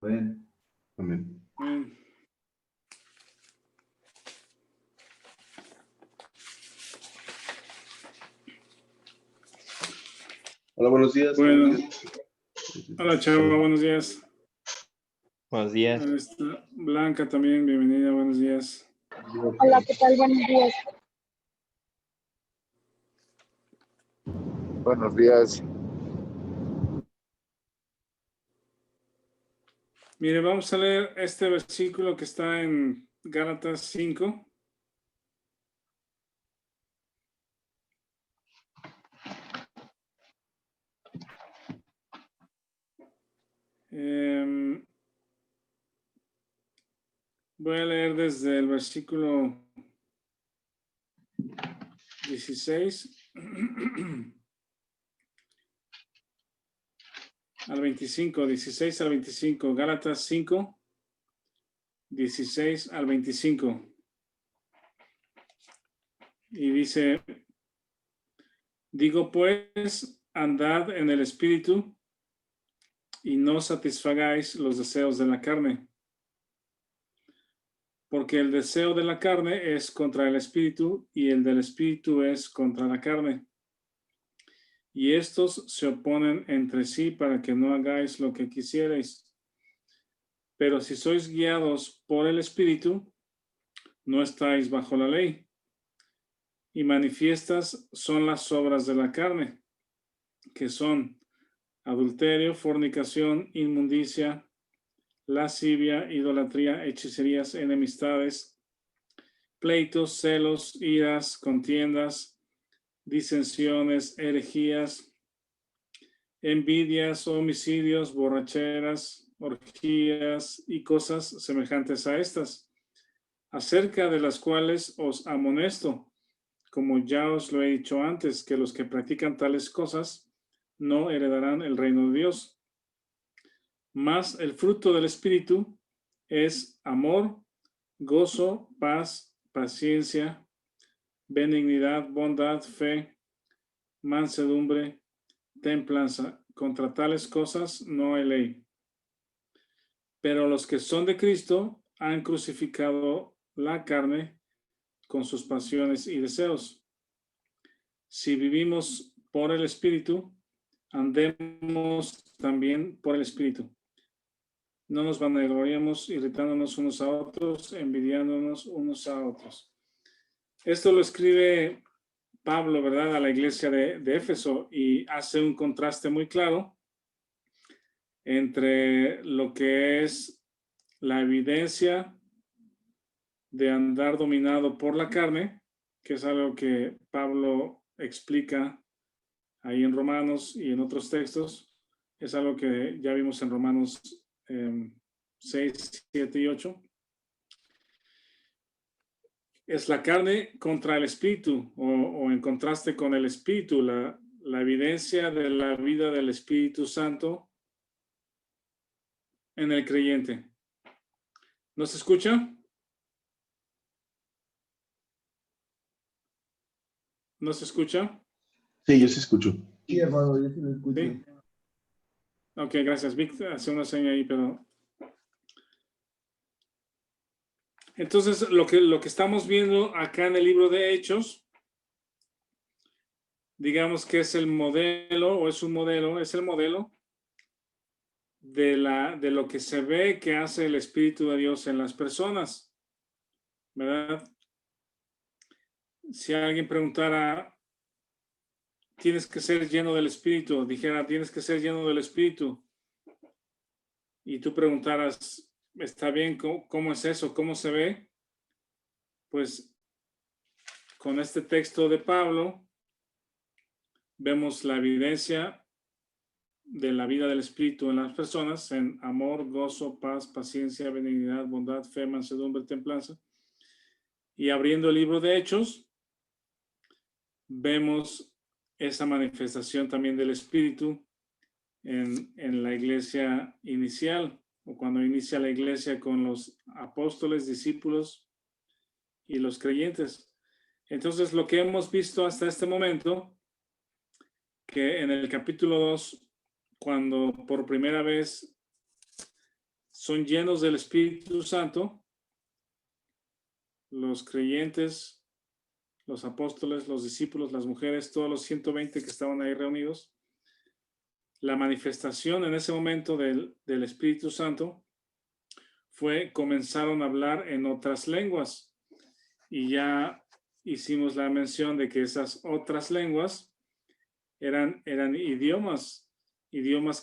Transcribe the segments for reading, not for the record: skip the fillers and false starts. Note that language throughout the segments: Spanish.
Amén. Amén. Amén. Hola, buenos días. Bueno, hola Chava, buenos días. Buenos días. Ahí está Blanca también, bienvenida, buenos días. Hola, ¿qué tal? Buenos días. Buenos días. Mire, vamos a leer este versículo que está en Gálatas 5. Voy a leer desde el versículo 16 al 25, 16 al 25, Gálatas 5, 16 al 25. Y dice, digo pues, andad en el Espíritu y no satisfagáis los deseos de la carne. Porque el deseo de la carne es contra el Espíritu y el del Espíritu es contra la carne. Y estos se oponen entre sí para que no hagáis lo que quisierais. Pero si sois guiados por el Espíritu, no estáis bajo la ley. Y manifiestas son las obras de la carne, que son adulterio, fornicación, inmundicia, lascivia, idolatría, hechicerías, enemistades, pleitos, celos, iras, contiendas, disensiones, herejías, envidias, homicidios, borracheras, orgías y cosas semejantes a estas, acerca de las cuales os amonesto, como ya os lo he dicho antes, que los que practican tales cosas no heredarán el reino de Dios. Mas el fruto del Espíritu es amor, gozo, paz, paciencia, benignidad, bondad, fe, mansedumbre, templanza. Contra tales cosas no hay ley. Pero los que son de Cristo han crucificado la carne con sus pasiones y deseos. Si vivimos por el Espíritu, andemos también por el Espíritu. No nos vanagloriemos irritándonos unos a otros, envidiándonos unos a otros. Esto lo escribe Pablo, ¿verdad?, a la iglesia de Éfeso y hace un contraste muy claro entre lo que es la evidencia de andar dominado por la carne, que es algo que Pablo explica ahí en Romanos y en otros textos. Es algo que ya vimos en Romanos 6, 7 y 8. Es la carne contra el espíritu o en contraste con el espíritu, la evidencia de la vida del Espíritu Santo en el creyente. ¿No se escucha? ¿No se escucha? Sí, yo sí escucho. Sí, hermano, yo sí lo escucho. ¿Sí? Ok, gracias. Vic hace una seña ahí, pero... Entonces, lo que estamos viendo acá en el libro de Hechos, digamos que es el modelo, o es un modelo, es el modelo de lo que se ve que hace el Espíritu de Dios en las personas, ¿verdad? Si alguien preguntara, tienes que ser lleno del Espíritu, dijera, tienes que ser lleno del Espíritu, y tú preguntaras, ¿está bien? ¿Cómo es eso? ¿Cómo se ve? Pues con este texto de Pablo vemos la evidencia de la vida del Espíritu en las personas en amor, gozo, paz, paciencia, benignidad, bondad, fe, mansedumbre, templanza. Y abriendo el libro de Hechos, vemos esa manifestación también del Espíritu en la iglesia inicial, o cuando inicia la iglesia con los apóstoles, discípulos y los creyentes. Entonces, lo que hemos visto hasta este momento, que en el capítulo 2, cuando por primera vez son llenos del Espíritu Santo, los creyentes, los apóstoles, los discípulos, las mujeres, todos los 120 que estaban ahí reunidos, la manifestación en ese momento del Espíritu Santo comenzaron a hablar en otras lenguas. Y ya hicimos la mención de que esas otras lenguas eran idiomas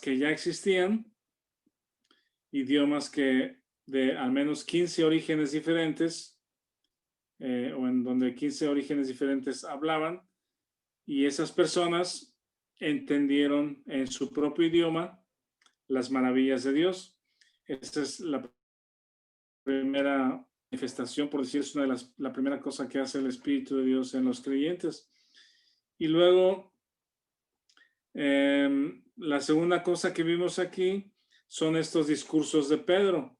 que ya existían, idiomas que de al menos 15 orígenes diferentes, o en donde 15 orígenes diferentes hablaban, y esas personas entendieron en su propio idioma las maravillas de Dios. Esa es la primera manifestación, por decir, es la primera cosa que hace el Espíritu de Dios en los creyentes. Y luego, la segunda cosa que vimos aquí son estos discursos de Pedro.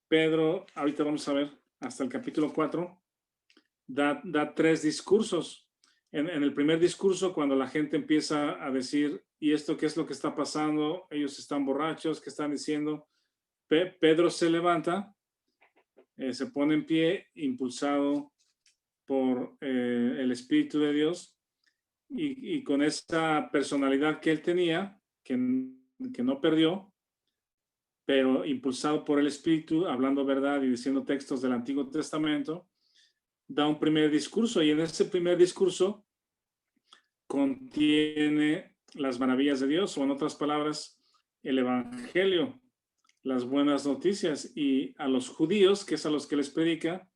Pedro, ahorita vamos a ver, hasta el capítulo 4, da 3 discursos. En el primer discurso, cuando la gente empieza a decir, ¿y esto qué es lo que está pasando? Ellos están borrachos, ¿qué están diciendo? Pedro se levanta, se pone en pie, impulsado por el Espíritu de Dios, y con esa personalidad que él tenía, que no perdió, pero impulsado por el Espíritu, hablando verdad y diciendo textos del Antiguo Testamento, da un primer discurso, y en ese primer discurso contiene las maravillas de Dios, o en otras palabras, el Evangelio, las buenas noticias. Y a los judíos, que es a los que les predica,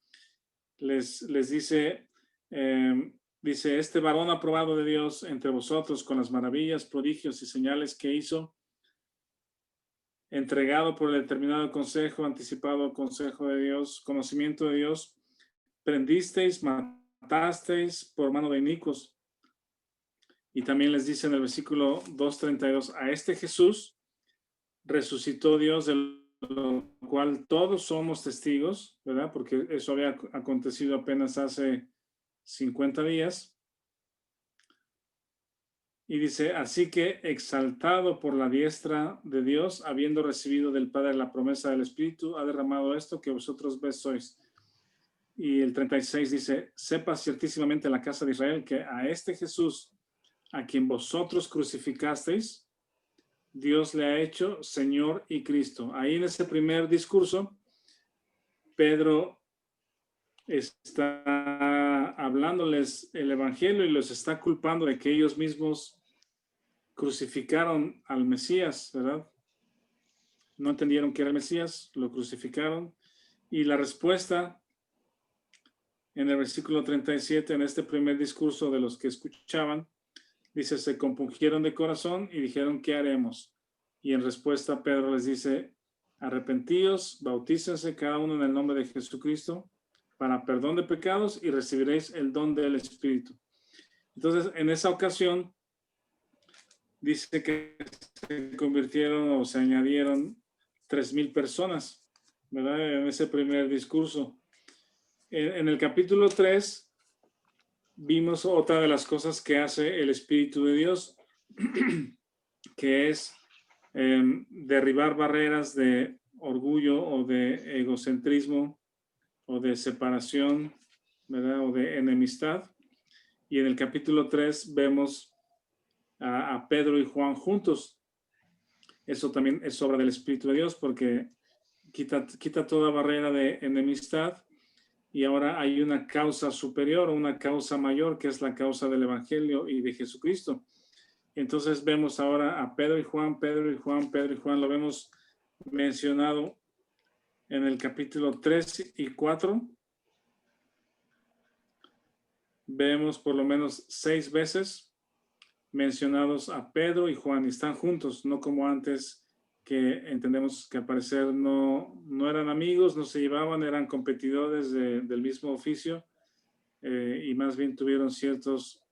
les dice, dice, este varón aprobado de Dios entre vosotros con las maravillas, prodigios y señales que hizo, entregado por el determinado consejo, anticipado consejo de Dios, conocimiento de Dios, prendisteis, matasteis por mano de inicuos. Y también les dice en el versículo 2:32, a este Jesús resucitó Dios, de lo cual todos somos testigos, ¿verdad? Porque eso había acontecido apenas hace 50 días. Y dice, así que exaltado por la diestra de Dios, habiendo recibido del Padre la promesa del Espíritu, ha derramado esto que vosotros ves sois. Y el 36 dice, sepa ciertísimamente la casa de Israel que a este Jesús, a quien vosotros crucificasteis, Dios le ha hecho Señor y Cristo. Ahí en ese primer discurso, Pedro está hablándoles el Evangelio y los está culpando de que ellos mismos crucificaron al Mesías, ¿verdad? No entendieron que era el Mesías, lo crucificaron. Y la respuesta en el versículo 37, en este primer discurso de los que escuchaban, dice, se compungieron de corazón y dijeron, ¿qué haremos? Y en respuesta Pedro les dice, arrepentíos, bautícense cada uno en el nombre de Jesucristo para perdón de pecados y recibiréis el don del Espíritu. Entonces, en esa ocasión, dice que se convirtieron o se añadieron 3,000 personas, ¿verdad? En ese primer discurso. En el capítulo 3 vimos otra de las cosas que hace el Espíritu de Dios, que es derribar barreras de orgullo o de egocentrismo o de separación, ¿verdad? O de enemistad. Y en el capítulo 3 vemos a Pedro y Juan juntos. Eso también es obra del Espíritu de Dios porque quita toda barrera de enemistad. Y ahora hay una causa superior, una causa mayor, que es la causa del Evangelio y de Jesucristo. Entonces vemos ahora a Pedro y Juan, Pedro y Juan, Pedro y Juan. Lo vemos mencionado en el capítulo 3 y 4. Vemos por lo menos 6 veces mencionados a Pedro y Juan. Y están juntos, no como antes, que entendemos que al parecer no eran amigos, no se llevaban, eran competidores del mismo oficio, y más bien tuvieron ciertos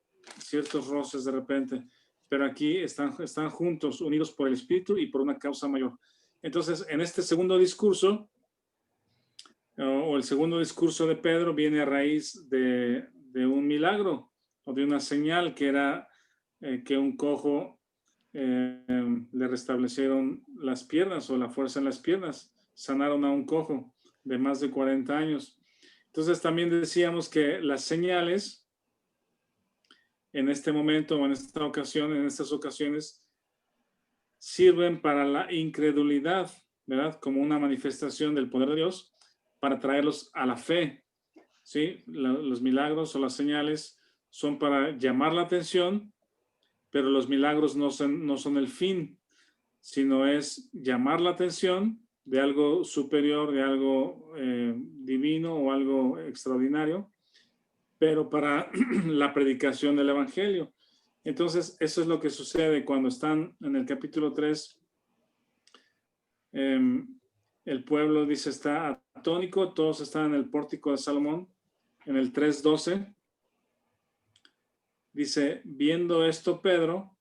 roces de repente. Pero aquí están juntos, unidos por el Espíritu y por una causa mayor. Entonces, en este segundo discurso, o el segundo discurso de Pedro, viene a raíz de un milagro o de una señal que era que un cojo le restablecieron las piernas o la fuerza en las piernas. sanaron a un cojo de más de 40 años. Entonces también decíamos que las señales en este momento o en esta ocasión, en estas ocasiones, sirven para la incredulidad, ¿verdad? Como una manifestación del poder de Dios para traerlos a la fe, ¿sí? Los milagros o las señales son para llamar la atención, pero los milagros no son el fin, sino es llamar la atención de algo superior, de algo divino o algo extraordinario, pero para la predicación del evangelio. Entonces, eso es lo que sucede cuando están en el capítulo 3. El pueblo, dice, está atónico, todos están en el pórtico de Salomón. En el 3:12, dice, viendo esto, Pedro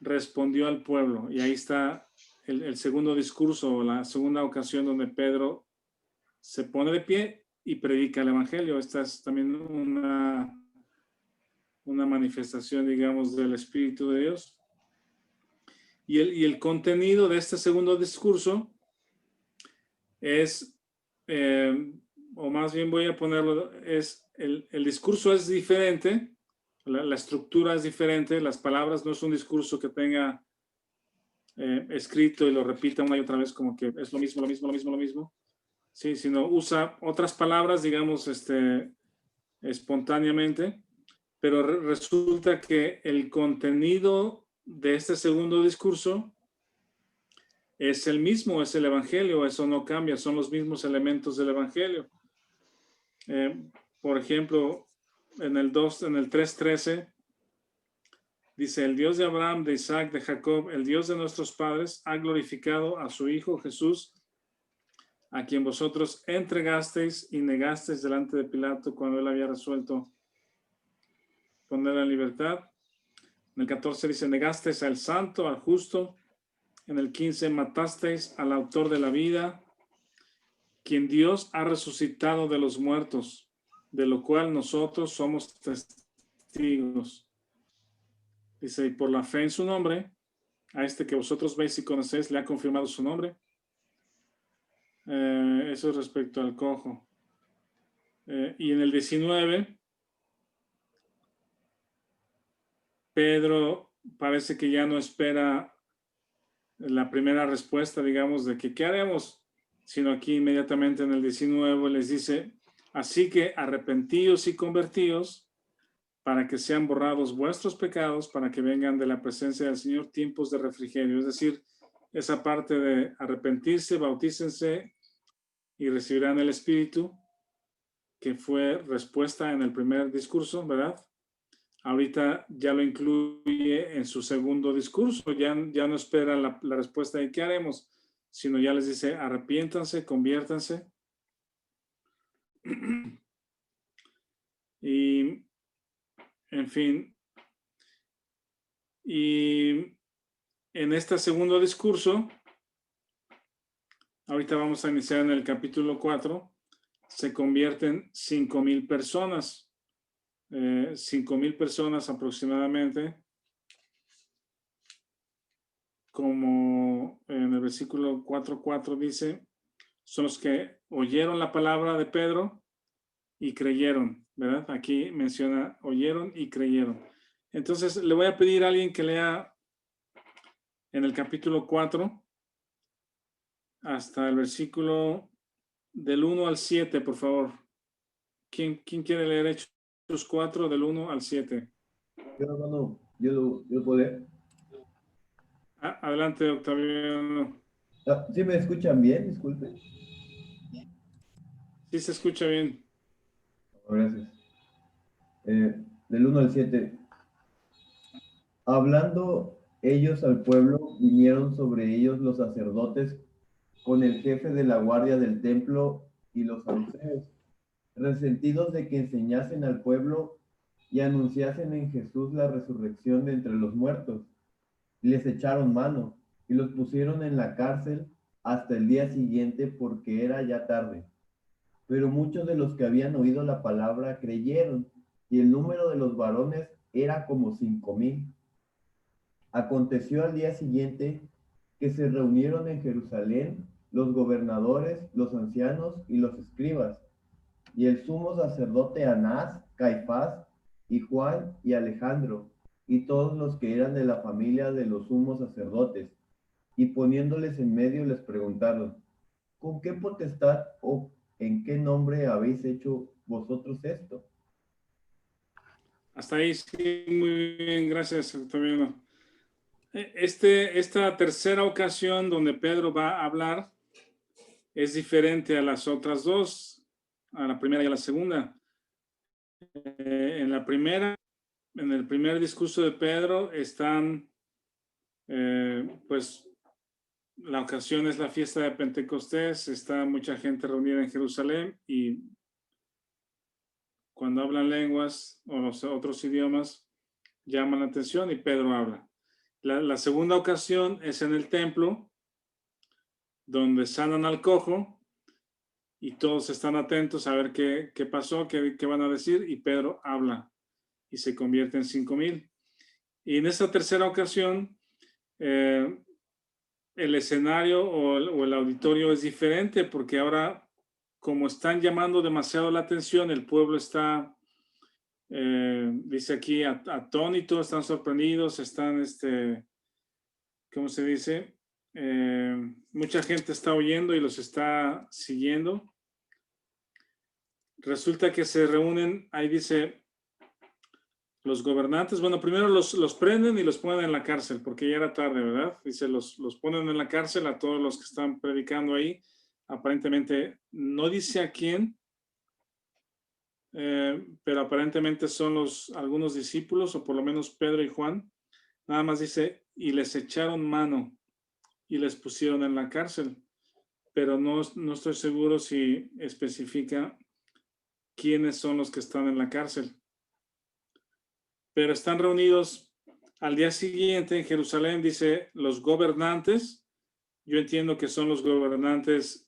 respondió al pueblo. Y ahí está el segundo discurso, la segunda ocasión donde Pedro se pone de pie y predica el evangelio. Esta es también una manifestación, digamos, del Espíritu de Dios. Y el contenido de este segundo discurso es, o más bien voy a ponerlo, es el discurso es diferente, la estructura es diferente, las palabras no es un discurso que tenga escrito y lo repita una y otra vez como que es lo mismo, lo mismo, lo mismo, lo mismo, sí, sino usa otras palabras, digamos, espontáneamente, pero resulta que el contenido de este segundo discurso es el mismo, es el evangelio, eso no cambia, son los mismos elementos del evangelio. Por ejemplo, en el 3:13 dice, el Dios de Abraham, de Isaac, de Jacob, el Dios de nuestros padres, ha glorificado a su Hijo Jesús, a quien vosotros entregasteis y negasteis delante de Pilato cuando él había resuelto ponerla en libertad. En el 14 dice, negasteis al santo, al justo. En el 15, matasteis al autor de la vida, quien Dios ha resucitado de los muertos, de lo cual nosotros somos testigos. Dice, y por la fe en su nombre, a este que vosotros veis y conocéis, le ha confirmado su nombre. Eso es respecto al cojo. Y en el 19, Pedro parece que ya no espera la primera respuesta, digamos, de que ¿qué haremos? Sino aquí inmediatamente en el 19 les dice, así que arrepentíos y convertíos para que sean borrados vuestros pecados, para que vengan de la presencia del Señor tiempos de refrigerio. Es decir, esa parte de arrepentirse, bautícense y recibirán el Espíritu, que fue respuesta en el primer discurso, ¿verdad? Ahorita ya lo incluye en su segundo discurso, ya no espera la respuesta de qué haremos, sino ya les dice, arrepiéntanse, conviértanse. Y, en fin, y en este segundo discurso, ahorita vamos a iniciar en el capítulo 4, se convierten 5,000 personas. 5,000 personas aproximadamente, como en el versículo 4:4 dice, son los que oyeron la palabra de Pedro y creyeron, ¿verdad? Aquí menciona oyeron y creyeron. Entonces le voy a pedir a alguien que lea en el capítulo 4 hasta el versículo del 1 al 7, por favor. ¿Quién quiere leer Hechos 4 del 1 al 7? Yo, hermano, yo puedo leer. Adelante, Octaviano. ¿Sí me escuchan bien? Disculpe. Sí, se escucha bien. Gracias. Del 1 al 7. Hablando ellos al pueblo, vinieron sobre ellos los sacerdotes con el jefe de la guardia del templo y los saduceos, resentidos de que enseñasen al pueblo y anunciasen en Jesús la resurrección de entre los muertos. Les echaron mano y los pusieron en la cárcel hasta el día siguiente porque era ya tarde. Pero muchos de los que habían oído la palabra creyeron, y el número de los varones era como 5,000. Aconteció al día siguiente que se reunieron en Jerusalén los gobernadores, los ancianos y los escribas, y el sumo sacerdote Anás, Caifás, y Juan y Alejandro, y todos los que eran de la familia de los sumos sacerdotes, y poniéndoles en medio les preguntaron, ¿con qué potestad o en qué nombre habéis hecho vosotros esto? Hasta ahí sí, muy bien, gracias, Octaviano. Esta tercera ocasión donde Pedro va a hablar es diferente a las otras dos, a la primera y a la segunda. En la primera, en el primer discurso de Pedro están, pues, la ocasión es la fiesta de Pentecostés, está mucha gente reunida en Jerusalén y cuando hablan lenguas o los otros idiomas llaman la atención y Pedro habla. La segunda ocasión es en el templo, donde sanan al cojo y todos están atentos a ver qué pasó, qué van a decir, y Pedro habla y se convierte en 5,000. Y en esta tercera ocasión, el escenario o el auditorio es diferente porque ahora, como están llamando demasiado la atención, el pueblo está, dice aquí, atónito, están sorprendidos, están, ¿cómo se dice? Mucha gente está oyendo y los está siguiendo. Resulta que se reúnen, ahí dice, los gobernantes, bueno, primero los prenden y los ponen en la cárcel, porque ya era tarde, ¿verdad? Dice, los ponen en la cárcel a todos los que están predicando ahí. Aparentemente, no dice a quién, pero aparentemente son algunos discípulos, o por lo menos Pedro y Juan. Nada más dice, y les echaron mano y les pusieron en la cárcel, pero no estoy seguro si especifica quiénes son los que están en la cárcel. Pero están reunidos al día siguiente en Jerusalén, dice, los gobernantes. Yo entiendo que son los gobernantes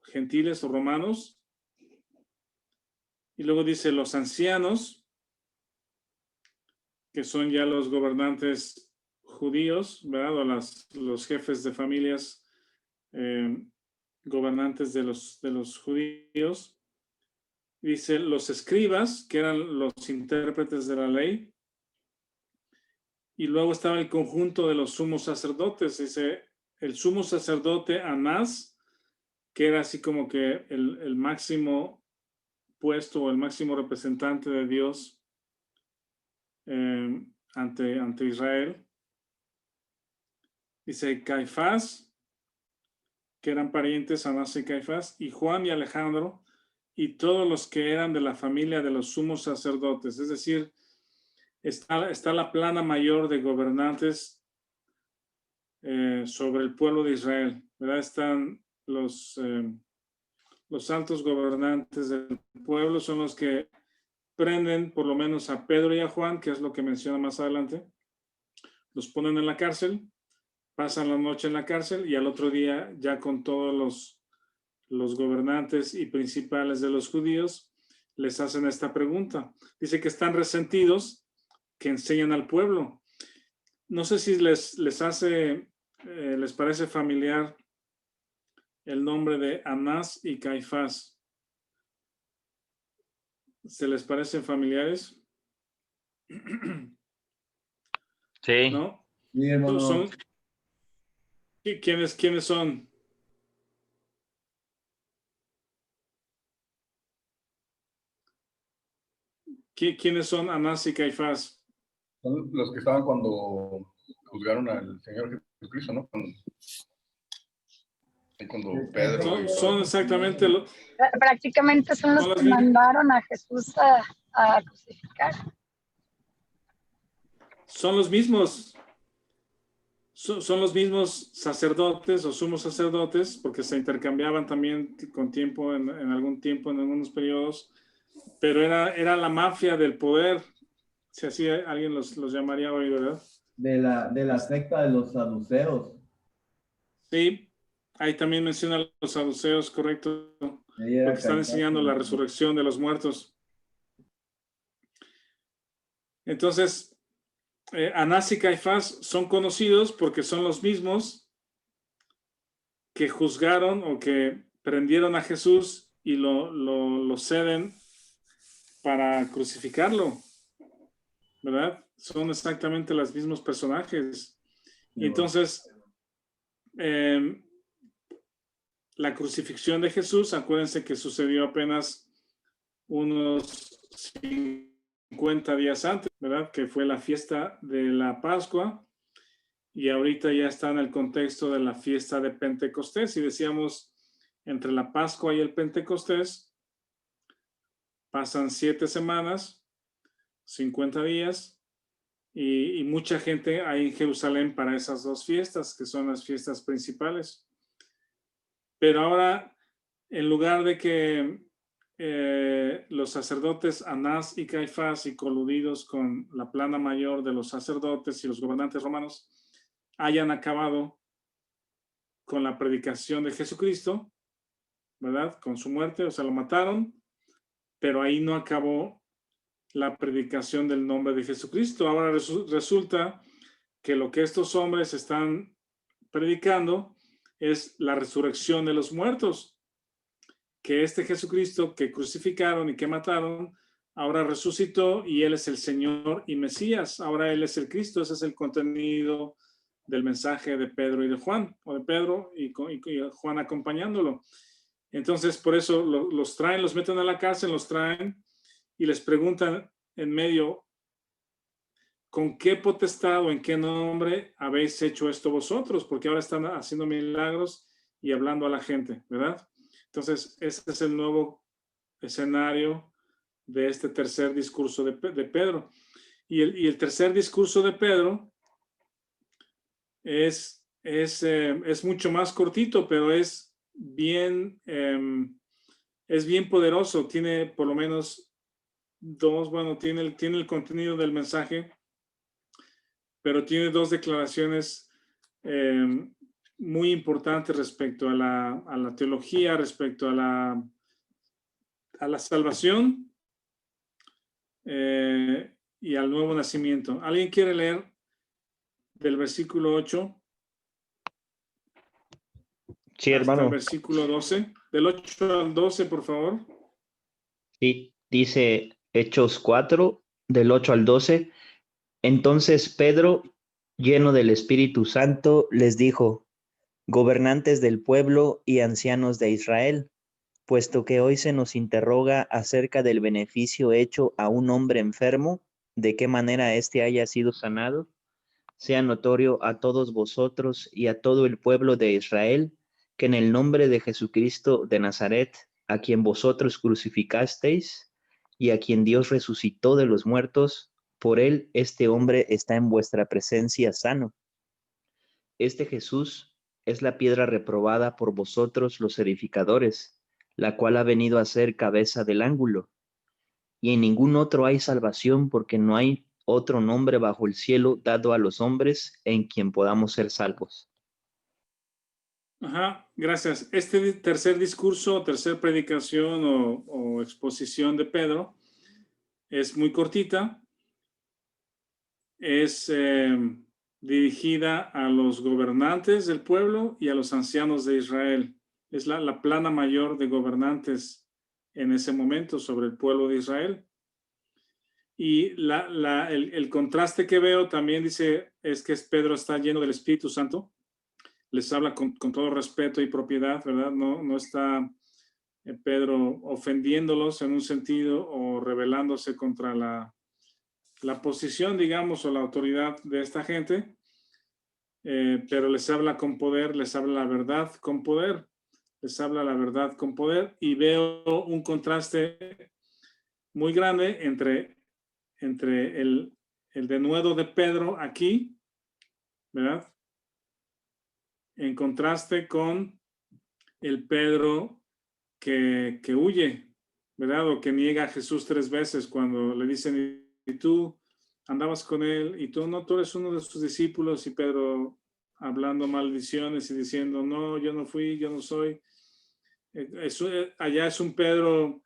gentiles o romanos. Y luego dice los ancianos, que son ya los gobernantes judíos, ¿verdad? O los jefes de familias gobernantes de los judíos. Dice los escribas, que eran los intérpretes de la ley. Y luego estaba el conjunto de los sumos sacerdotes. Dice el sumo sacerdote Anás, que era así como que el máximo puesto o el máximo representante de Dios ante Israel. Dice Caifás, que eran parientes Anás y Caifás, y Juan y Alejandro, y todos los que eran de la familia de los sumos sacerdotes. Es decir, está la plana mayor de gobernantes sobre el pueblo de Israel, ¿verdad? Están los altos gobernantes del pueblo, son los que prenden por lo menos a Pedro y a Juan, que es lo que menciona más adelante. Los ponen en la cárcel, pasan la noche en la cárcel y al otro día ya con todos los gobernantes y principales de los judíos les hacen esta pregunta. Dice que están resentidos, que enseñan al pueblo. No sé si les parece familiar el nombre de Anás y Caifás. ¿Se les parecen familiares? Sí. ¿No? Sí, hermano. ¿Quiénes son? ¿Quiénes son Anás y Caifás? Son los que estaban cuando juzgaron al Señor Jesucristo, ¿no? Cuando Pedro... Son exactamente los... Prácticamente son los que mandaron a Jesús a crucificar. Son los mismos. Son los mismos sacerdotes o sumos sacerdotes, porque se intercambiaban también con tiempo, en algún tiempo, en algunos periodos, pero era la mafia del poder, si así alguien los llamaría hoy, ¿verdad? De la secta de los saduceos. Sí, ahí también menciona a los saduceos, correcto, porque están enseñando la resurrección de los muertos. Entonces, Anás y Caifás son conocidos porque son los mismos que juzgaron o que prendieron a Jesús y lo ceden para crucificarlo, ¿verdad? Son exactamente los mismos personajes. Y entonces, la crucifixión de Jesús, acuérdense que sucedió apenas unos 50 días antes, ¿verdad? Que fue la fiesta de la Pascua, y ahorita ya está en el contexto de la fiesta de Pentecostés. Y decíamos, entre la Pascua y el Pentecostés pasan 7 semanas, 50 días, y mucha gente hay en Jerusalén para esas 2 fiestas, que son las fiestas principales. Pero ahora, en lugar de que los sacerdotes Anás y Caifás, y coludidos con la plana mayor de los sacerdotes y los gobernantes romanos, hayan acabado con la predicación de Jesucristo, ¿verdad? Con su muerte, o sea, lo mataron, pero ahí no acabó la predicación del nombre de Jesucristo. Ahora resulta que lo que estos hombres están predicando es la resurrección de los muertos, que este Jesucristo que crucificaron y que mataron, ahora resucitó y Él es el Señor y Mesías. Ahora Él es el Cristo. Ese es el contenido del mensaje de Pedro y de Juan, o de Pedro y Juan acompañándolo. Entonces, por eso los traen, los meten a la cárcel, los traen y les preguntan en medio, ¿con qué potestad o en qué nombre habéis hecho esto vosotros? Porque ahora están haciendo milagros y hablando a la gente, ¿verdad? Entonces, este es el nuevo escenario de este tercer discurso de Pedro. Y el tercer discurso de Pedro es mucho más cortito, pero es bien poderoso. Tiene por lo menos tiene el contenido del mensaje, pero tiene 2 declaraciones muy importantes respecto a la teología, respecto a la salvación y al nuevo nacimiento. ¿Alguien quiere leer del versículo 8 Sí, hasta el hermano. versículo 12? Del 8 al 12, por favor. Sí, dice Hechos 4, del 8 al 12. Entonces Pedro, lleno del Espíritu Santo, les dijo: gobernantes del pueblo y ancianos de Israel, puesto que hoy se nos interroga acerca del beneficio hecho a un hombre enfermo, de qué manera éste haya sido sanado, sea notorio a todos vosotros y a todo el pueblo de Israel, que en el nombre de Jesucristo de Nazaret, a quien vosotros crucificasteis y a quien Dios resucitó de los muertos, por él este hombre está en vuestra presencia sano. Este Jesús es la piedra reprobada por vosotros los edificadores, la cual ha venido a ser cabeza del ángulo. Y en ningún otro hay salvación, porque no hay otro nombre bajo el cielo dado a los hombres en quien podamos ser salvos. Ajá, gracias. Este tercer discurso, tercer predicación o exposición de Pedro es muy cortita. Es dirigida a los gobernantes del pueblo y a los ancianos de Israel. Es la plana mayor de gobernantes en ese momento sobre el pueblo de Israel. Y el contraste que veo también dice es que Pedro está lleno del Espíritu Santo. Les habla con todo respeto y propiedad, ¿verdad? No está Pedro ofendiéndolos en un sentido o rebelándose contra la posición, digamos, o la autoridad de esta gente, pero les habla con poder, les habla la verdad con poder, les habla la verdad con poder, y veo un contraste muy grande entre el denuedo de Pedro aquí, ¿verdad? En contraste con el Pedro que huye, ¿verdad? O que niega a Jesús 3 veces cuando le dicen, y tú andabas con él, y tú eres uno de sus discípulos, y Pedro hablando maldiciones y diciendo, no, yo no fui, yo no soy. Allá es un Pedro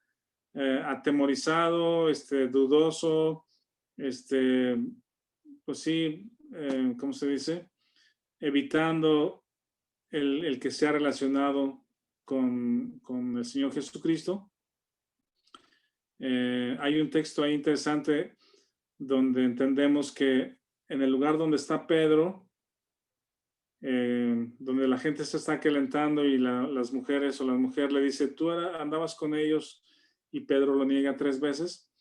atemorizado, dudoso, pues sí, ¿cómo se dice? Evitando el que se ha relacionado con el Señor Jesucristo. Hay un texto ahí interesante donde entendemos que en el lugar donde está Pedro, donde la gente se está calentando y las mujeres o la mujer le dice, tú andabas con ellos, y Pedro lo niega 3 veces.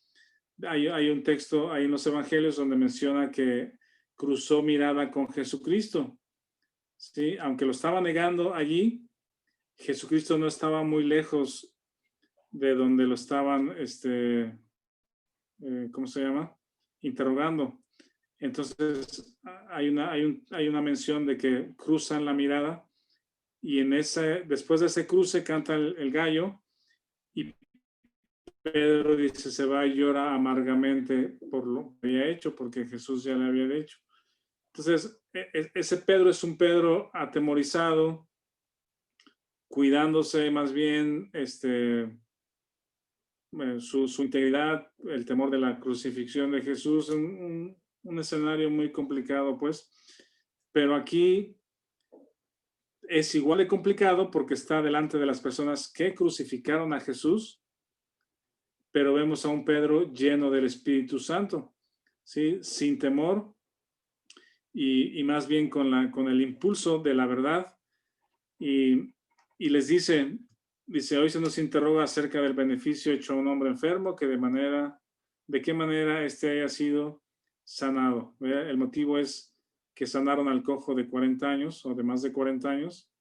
Hay un texto ahí en los evangelios donde menciona que cruzó mirada con Jesucristo. ¿Sí? Aunque lo estaba negando allí, Jesucristo no estaba muy lejos de donde lo estaban, ¿cómo se llama? Interrogando. Entonces hay una mención de que cruzan la mirada, y después de ese cruce canta el gallo, y Pedro dice, se va y llora amargamente por lo que había hecho, porque Jesús ya le había dicho. Entonces, ese Pedro es un Pedro atemorizado, cuidándose más bien su integridad, el temor de la crucifixión de Jesús, un escenario muy complicado, pues. Pero aquí es igual de complicado porque está delante de las personas que crucificaron a Jesús, pero vemos a un Pedro lleno del Espíritu Santo, ¿sí? Sin temor y más bien con el impulso de la verdad. Y les dice, hoy se nos interroga acerca del beneficio hecho a un hombre enfermo, que de qué manera haya sido sanado. ¿Verdad? El motivo es que sanaron al cojo de 40 años o de más de 40 años.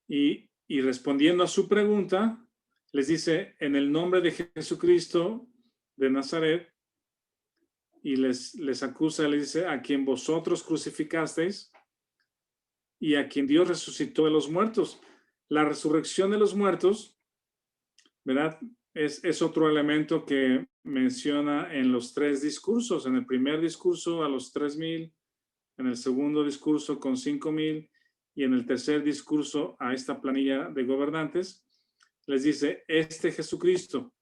Y respondiendo a su pregunta, les dice, en el nombre de Jesucristo de Nazaret, y les acusa, les dice, a quien vosotros crucificasteis y a quien Dios resucitó de los muertos. La resurrección de los muertos, ¿verdad? Es otro elemento que menciona en los 3 discursos. En el primer discurso a los 3,000, en el segundo discurso con 5,000 y en el tercer discurso a esta planilla de gobernantes, les dice, este Jesucristo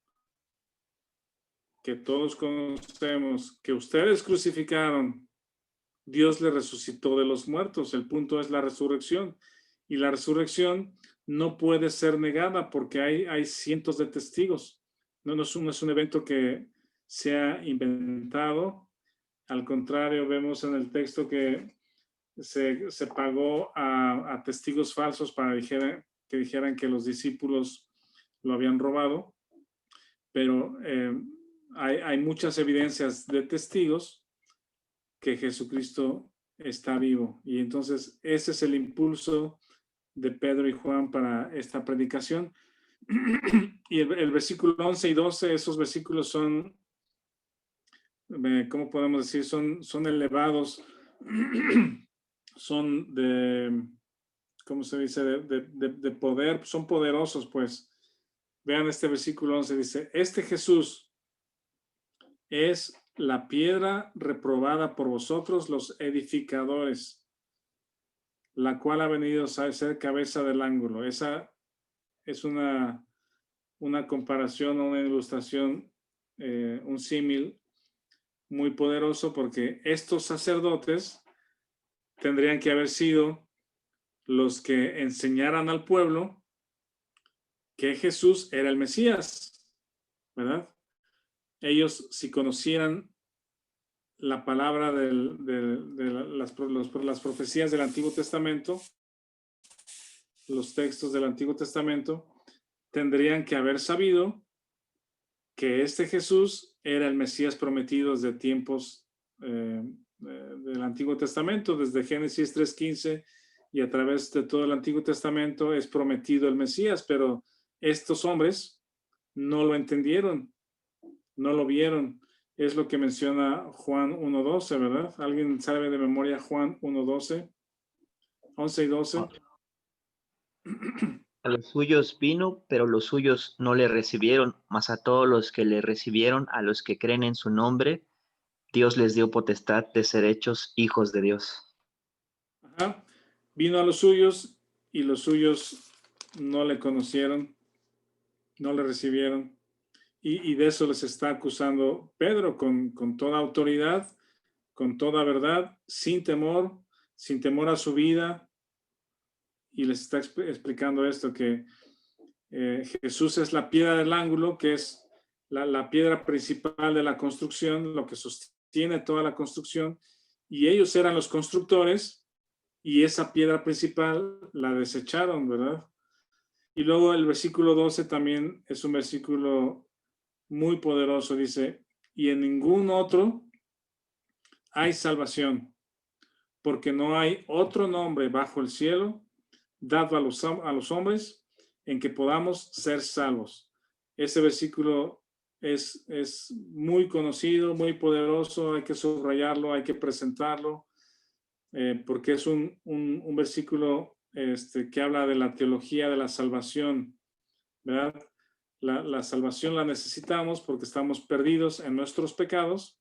que todos conocemos, que ustedes crucificaron, Dios le resucitó de los muertos. El punto es la resurrección. Y la resurrección no puede ser negada porque hay cientos de testigos. No es un evento que se ha inventado. Al contrario, vemos en el texto que se pagó a testigos falsos para que dijeran que los discípulos lo habían robado. Pero hay muchas evidencias de testigos que Jesucristo está vivo. Y entonces ese es el impulso de Pedro y Juan para esta predicación. Y el versículo 11 y 12, esos versículos son, ¿cómo podemos decir? Son elevados, son de, ¿cómo se dice? De poder, son poderosos, pues. Vean este versículo 11, dice, este Jesús es la piedra reprobada por vosotros los edificadores, la cual ha venido a ser cabeza del ángulo. Esa es una comparación, una ilustración, un símil muy poderoso, porque estos sacerdotes tendrían que haber sido los que enseñaran al pueblo que Jesús era el Mesías, ¿verdad? Ellos, si conocieran la palabra de las profecías del Antiguo Testamento, los textos del Antiguo Testamento, tendrían que haber sabido que este Jesús era el Mesías prometido desde tiempos del Antiguo Testamento, desde Génesis 3:15, y a través de todo el Antiguo Testamento es prometido el Mesías, pero estos hombres no lo entendieron, no lo vieron. Es lo que menciona Juan 1:12, ¿verdad? ¿Alguien sabe de memoria Juan 1:12? 11 y 12. A los suyos vino, pero los suyos no le recibieron, mas a todos los que le recibieron, a los que creen en su nombre, Dios les dio potestad de ser hechos hijos de Dios. Ajá. Vino a los suyos y los suyos no le conocieron, no le recibieron. Y de eso les está acusando Pedro con toda autoridad, con toda verdad, sin temor a su vida, y les está explicando esto, que Jesús es la piedra del ángulo, que es la piedra principal de la construcción, lo que sostiene toda la construcción, y ellos eran los constructores, y esa piedra principal la desecharon, ¿verdad? Y luego el versículo 12 también es un versículo muy poderoso, dice, y en ningún otro hay salvación, porque no hay otro nombre bajo el cielo dado a los hombres en que podamos ser salvos. Ese versículo es muy conocido, muy poderoso, hay que subrayarlo, hay que presentarlo, porque es un versículo que habla de la teología de la salvación, ¿verdad? La salvación la necesitamos porque estamos perdidos en nuestros pecados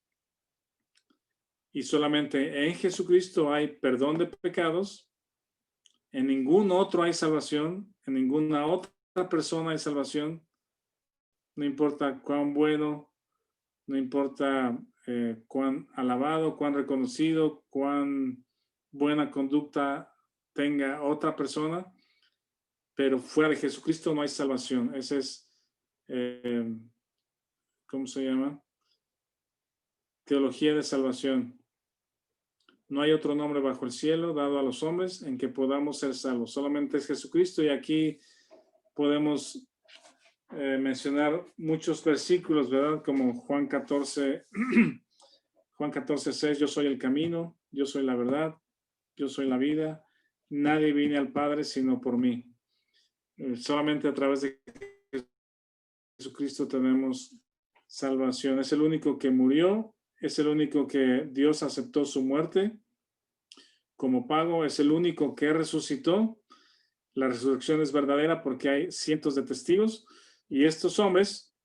y solamente en Jesucristo hay perdón de pecados. En ningún otro hay salvación, en ninguna otra persona hay salvación. No importa cuán bueno, no importa cuán alabado, cuán reconocido, cuán buena conducta tenga otra persona, pero fuera de Jesucristo no hay salvación. Ese es, ¿cómo se llama? Teología de salvación. No hay otro nombre bajo el cielo dado a los hombres en que podamos ser salvos. Solamente es Jesucristo, y aquí podemos mencionar muchos versículos, ¿verdad? Como Juan 14, Juan 14:6, yo soy el camino, yo soy la verdad, yo soy la vida. Nadie viene al Padre sino por mí. Solamente a través de Jesucristo tenemos salvación. Es el único que murió, es el único que Dios aceptó su muerte como pago, es el único que resucitó. La resurrección es verdadera porque hay cientos de testigos, y estos hombres,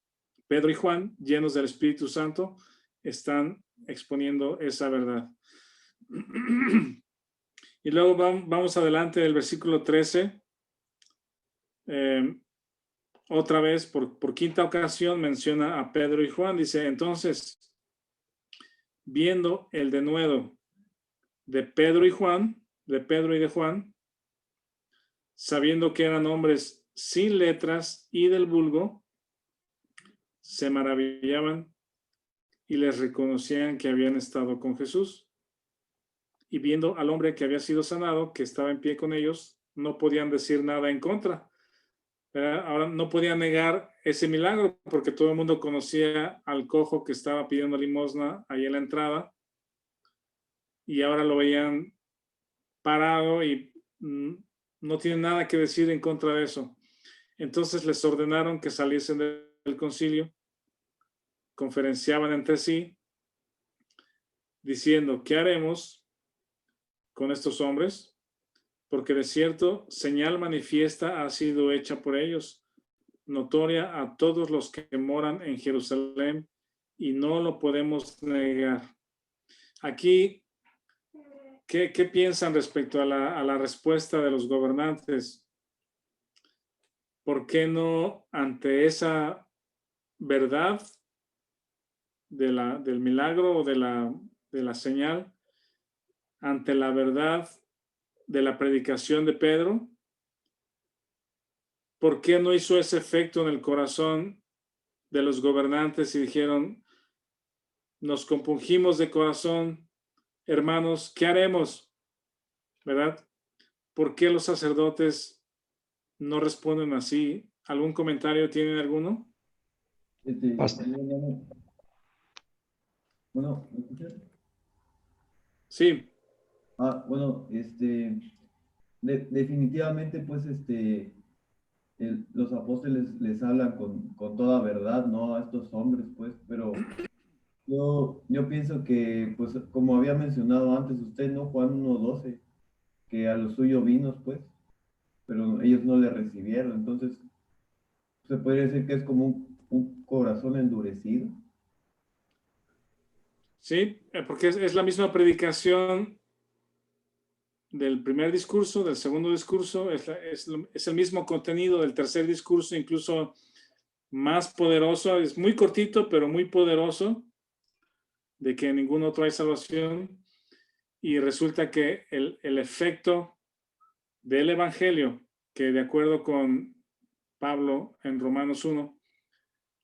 Pedro y Juan, llenos del Espíritu Santo, están exponiendo esa verdad. Y luego vamos adelante del versículo 13. Otra vez, por quinta ocasión, menciona a Pedro y Juan. Dice, entonces, viendo el denuedo de Pedro y Juan, de Pedro y de Juan, sabiendo que eran hombres sin letras y del vulgo, se maravillaban y les reconocían que habían estado con Jesús. Y viendo al hombre que había sido sanado, que estaba en pie con ellos, no podían decir nada en contra. Ahora no podían negar ese milagro porque todo el mundo conocía al cojo que estaba pidiendo limosna ahí en la entrada, y ahora lo veían parado y no tienen nada que decir en contra de eso. Entonces les ordenaron que saliesen del concilio, conferenciaban entre sí, diciendo, ¿qué haremos con estos hombres? Porque de cierto, señal manifiesta ha sido hecha por ellos, notoria a todos los que moran en Jerusalén, y no lo podemos negar. Aquí, ¿qué piensan respecto a la respuesta de los gobernantes? ¿Por qué no, ante esa verdad del milagro o de la señal, ante la verdad de la predicación de Pedro, por qué no hizo ese efecto en el corazón de los gobernantes y dijeron, nos compungimos de corazón, hermanos, ¿qué haremos? ¿Verdad? ¿Por qué los sacerdotes no responden así? ¿Algún comentario tienen alguno? Bueno, ¿me escuchas? Sí. Bueno, definitivamente, pues, los apóstoles les hablan con toda verdad, ¿no? A estos hombres, pues, pero yo pienso que, pues, como había mencionado antes usted, ¿no? Juan 1:12, que a lo suyo vino, pues, pero ellos no le recibieron. Entonces, se podría decir que es como un corazón endurecido. Sí, porque es la misma predicación del primer discurso, del segundo discurso, es el mismo contenido del tercer discurso, incluso más poderoso. Es muy cortito, pero muy poderoso, de que en ningún otro hay salvación. Y resulta que el efecto del Evangelio, que de acuerdo con Pablo en Romanos 1,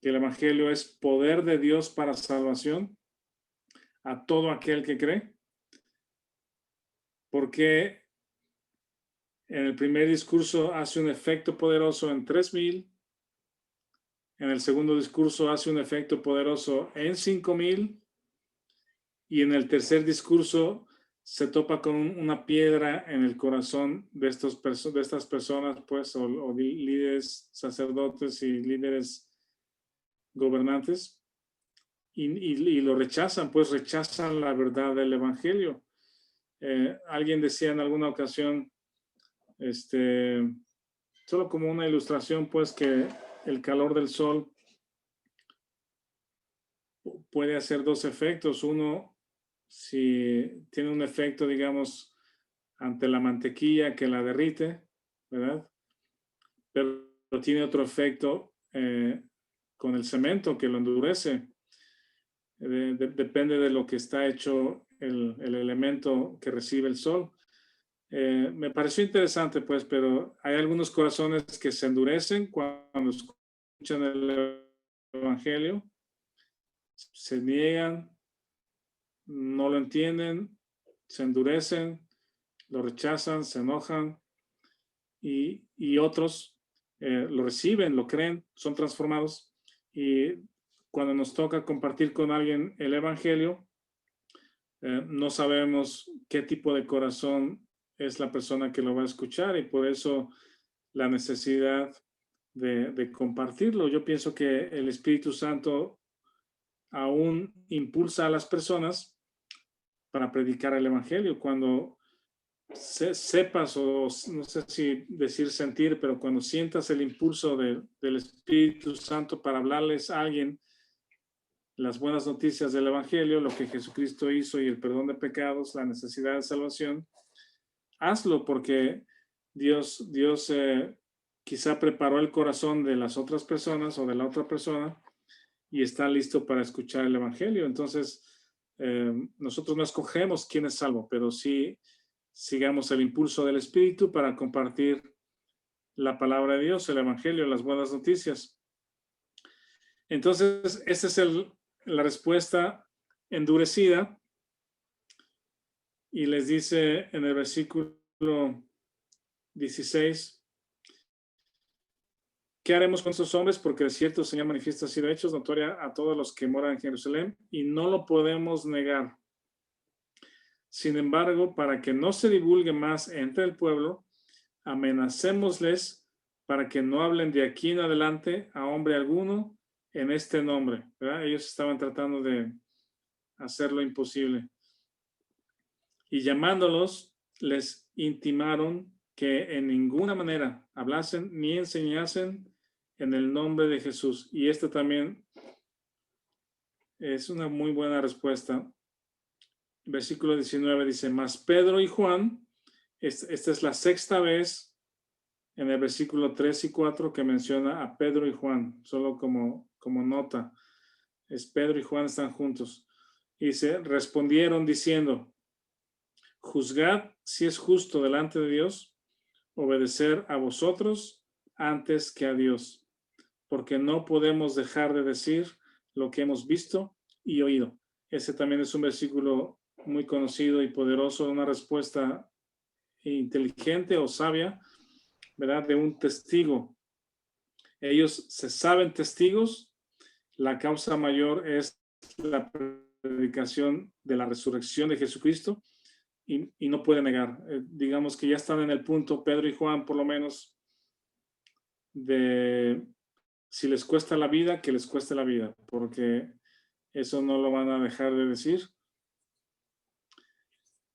que el Evangelio es poder de Dios para salvación a todo aquel que cree, porque en el primer discurso hace un efecto poderoso en 3,000, en el segundo discurso hace un efecto poderoso en 5,000, y en el tercer discurso se topa con una piedra en el corazón de estas personas, pues, o líderes, sacerdotes y líderes gobernantes, y lo rechazan, pues rechazan la verdad del Evangelio. Alguien decía en alguna ocasión, solo como una ilustración, pues, que el calor del sol puede hacer dos efectos. Uno, si tiene un efecto, digamos, ante la mantequilla que la derrite, ¿verdad? Pero tiene otro efecto con el cemento que lo endurece. Depende de lo que está hecho el elemento que recibe el sol. Me pareció interesante, pues, pero hay algunos corazones que se endurecen cuando escuchan el Evangelio, se niegan, no lo entienden, se endurecen, lo rechazan, se enojan, y otros lo reciben, lo creen, son transformados, y cuando nos toca compartir con alguien el Evangelio, no sabemos qué tipo de corazón es la persona que lo va a escuchar, y por eso la necesidad de compartirlo. Yo pienso que el Espíritu Santo aún impulsa a las personas para predicar el Evangelio. Cuando sepas, o no sé si decir sentir, pero cuando sientas el impulso del Espíritu Santo para hablarles a alguien las buenas noticias del Evangelio, lo que Jesucristo hizo y el perdón de pecados, la necesidad de salvación, hazlo, porque Dios quizá preparó el corazón de las otras personas o de la otra persona y está listo para escuchar el Evangelio. Entonces, nosotros no escogemos quién es salvo, pero sí sigamos el impulso del Espíritu para compartir la palabra de Dios, el Evangelio, las buenas noticias. Entonces, esa es la respuesta endurecida, y les dice en el versículo 16: ¿qué haremos con estos hombres? Porque de cierto, Señor, manifiesta ha sido hechos notoria a todos los que moran en Jerusalén, y no lo podemos negar. Sin embargo, para que no se divulgue más entre el pueblo, amenacémosles para que no hablen de aquí en adelante a hombre alguno en este nombre, ¿verdad? Ellos estaban tratando de hacer lo imposible. Y llamándolos, les intimaron que en ninguna manera hablasen ni enseñasen en el nombre de Jesús. Y esto también es una muy buena respuesta. Versículo 19 dice: mas Pedro y Juan, esta es la sexta vez en el versículo 3 y 4 que menciona a Pedro y Juan, solo como nota. Es Pedro y Juan están juntos. Y dice: respondieron diciendo: juzgad si es justo delante de Dios obedecer a vosotros antes que a Dios, porque no podemos dejar de decir lo que hemos visto y oído. Ese también es un versículo muy conocido y poderoso, una respuesta inteligente o sabia, ¿verdad? De un testigo. Ellos se saben testigos. La causa mayor es la predicación de la resurrección de Jesucristo, y no puede negar. Digamos que ya están en el punto, Pedro y Juan, por lo menos, de si les cuesta la vida, que les cueste la vida, porque eso no lo van a dejar de decir.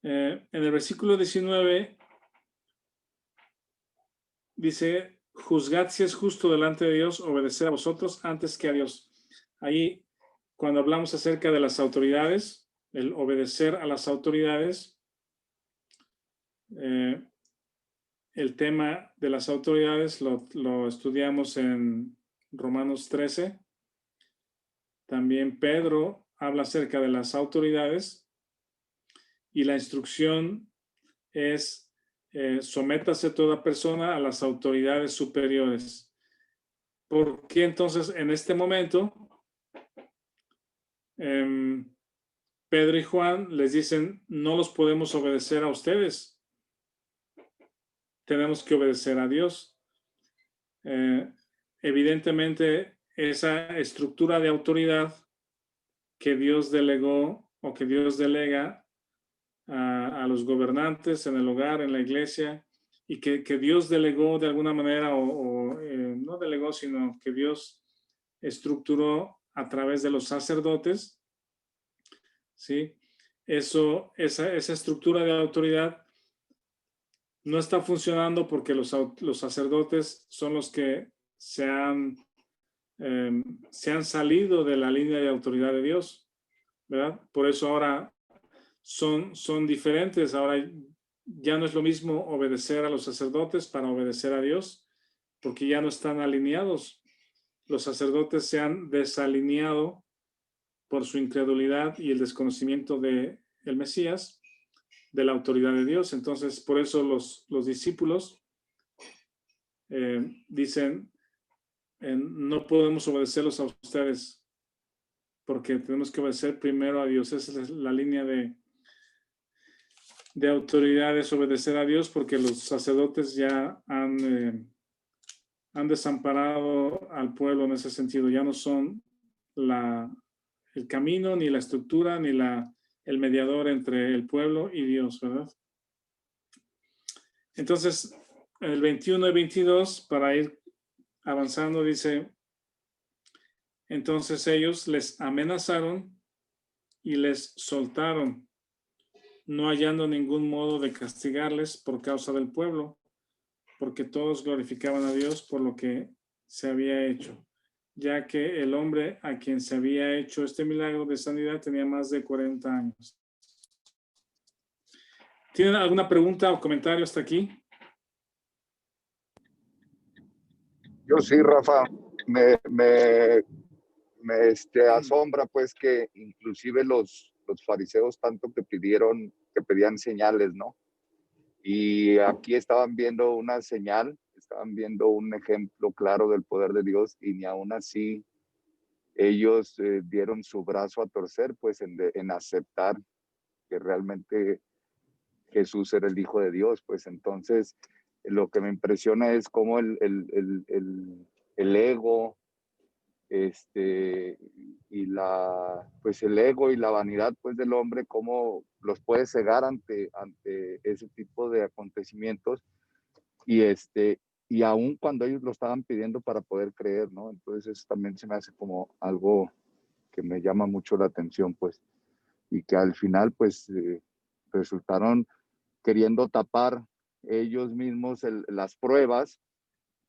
En el versículo 19 dice: juzgad si es justo delante de Dios obedecer a vosotros antes que a Dios. Ahí, cuando hablamos acerca de las autoridades, el obedecer a las autoridades, el tema de las autoridades lo estudiamos en Romanos 13. También Pedro habla acerca de las autoridades, y la instrucción es sométase toda persona a las autoridades superiores. ¿Por qué entonces en este momento Pedro y Juan les dicen, no los podemos obedecer a ustedes? Tenemos que obedecer a Dios. Evidentemente, esa estructura de autoridad que Dios delegó o que Dios delega a los gobernantes en el hogar, en la iglesia, y que Dios delegó de alguna manera, no delegó, sino que Dios estructuró a través de los sacerdotes, ¿sí? Esa estructura de autoridad no está funcionando porque los sacerdotes son los que se han salido de la línea de autoridad de Dios, ¿verdad? Por eso ahora son diferentes. Ahora ya no es lo mismo obedecer a los sacerdotes para obedecer a Dios, porque ya no están alineados. Los sacerdotes se han desalineado por su incredulidad y el desconocimiento del Mesías, de la autoridad de Dios. Entonces, por eso los discípulos dicen, no podemos obedecerlos a ustedes, porque tenemos que obedecer primero a Dios. Esa es la línea de autoridades, obedecer a Dios, porque los sacerdotes ya han desamparado al pueblo en ese sentido. Ya no son el camino, ni la estructura, ni el mediador entre el pueblo y Dios, ¿verdad? Entonces, el 21 y 22, para ir avanzando, dice, entonces ellos les amenazaron y les soltaron, no hallando ningún modo de castigarles por causa del pueblo, porque todos glorificaban a Dios por lo que se había hecho, ya que el hombre a quien se había hecho este milagro de sanidad tenía más de 40 años. ¿Tienen alguna pregunta o comentario hasta aquí? Yo sí, Rafa, me asombra pues que inclusive los fariseos tanto que pedían señales, ¿no? Y aquí estaban viendo una señal, estaban viendo un ejemplo claro del poder de Dios, y ni aún así ellos dieron su brazo a torcer, pues en aceptar que realmente Jesús era el Hijo de Dios. Pues entonces lo que me impresiona es cómo el ego, el ego y la vanidad pues del hombre, cómo los puede cegar ante ese tipo de acontecimientos, y aún cuando ellos lo estaban pidiendo para poder creer, ¿no? Entonces eso también se me hace como algo que me llama mucho la atención, pues, y que al final pues resultaron queriendo tapar ellos mismos las pruebas,